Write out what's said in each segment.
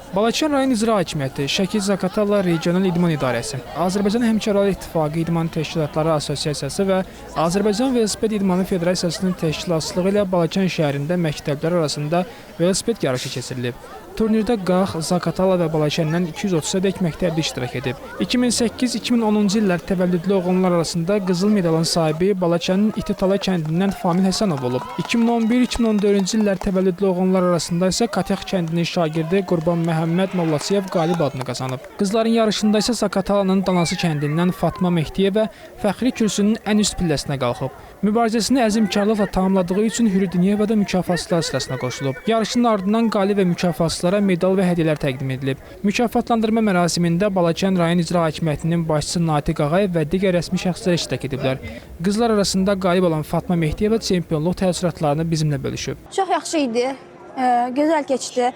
Balakən rayon İcra Hakimiyyəti, Şəki Zaqatala Regional İdman İdarəsi, Azərbaycan Həmkarlar İttifaqı İdman Təşkilatları Assosiasiyası və Azərbaycan Velosiped İdmanı Federasiyasının təşkilatçılığı ilə Balakən şəhərində məktəblər arasında velosiped yarışı keçirilib. Turnirdə Qax, Zaqatala və Balakəndən 230-dək məktəbli iştirak edib. 2008-2010-cu illər təvəllüdlü oğlanlar arasında qızıl medalın sahibi Balakənin İtitala kəndindən Famil Həsənov olub. 2011-2014-cü illər təvəllüdlü oğlanlar arasında isə Katyax kəndinin şagirdi Qurban Məhəmməd Mollaçiyev qalib adını qazanıb. Qızların yarışında isə Zaqatalanın Danası kəndindən Fatma Mehdiyevə fəxri kürsünün ən üst pilləsinə qalxıb. Mübarizəsini əzmkarlıqla tamamladığı üçün Hürüdüniyeva da mükafatçılar sırasına qoşulub. Yarışın ardından qalib və mükafatçılara medal və hədiyyələr təqdim edilib. Mükafatlandırma mərasimində Balakən rayon İcra Hakimiyyətinin başçısı Natiq Ağayev və digər rəsmi şəxslər iştirak ediblər. Qızlar arasında qalib olan Fatma Mehdiyeva çempionluq təəssüratlarını bizimlə bölüşüb. Çox yaxşı idi, gözəl keçdi.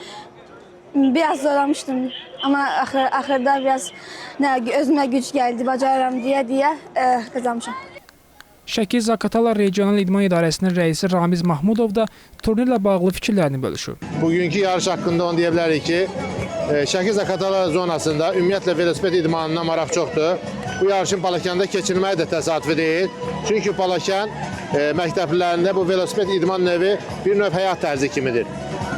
Biraz zorlamışdım, amma axırda biraz özümə güc gəldi, bacarıram deyə qazanmışam. Şəki Zaqatala Regional İdman İdarəsinin rəisi Ramiz Mahmudov da turnirlə bağlı fikirlərini bölüşüb. Bugünkü yarış haqqında onu deyə bilərik ki, Şəki Zaqatala zonasında ümumiyyətlə velosiped idmanına maraq çoxdur. Bu yarışın Balakəndə keçirilməyi də təsadüfi deyil. Çünki Balakən məktəblərində bu velosiped idman növü bir növ həyat tərzi kimidir.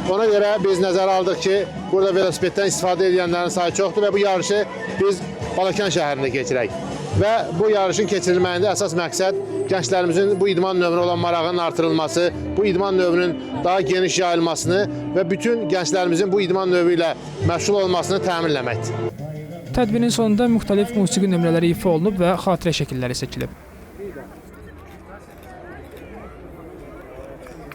Ona görə biz nəzərə aldıq ki, burada velosipeddən istifadə edənlərin sayı çoxdur və bu yarışı biz Balakən şəhərində keçirək. Və bu yarışın keçirilməyində əsas məqsəd gənclərimizin bu idman növünə olan marağının artırılması, bu idman növünün daha geniş yayılmasını və bütün gənclərimizin bu idman növü ilə məşğul olmasını təminləməkdir. Tədbirin sonunda müxtəlif musiqi nömrələri ifa olunub və xatirə şəkilləri çəkilib.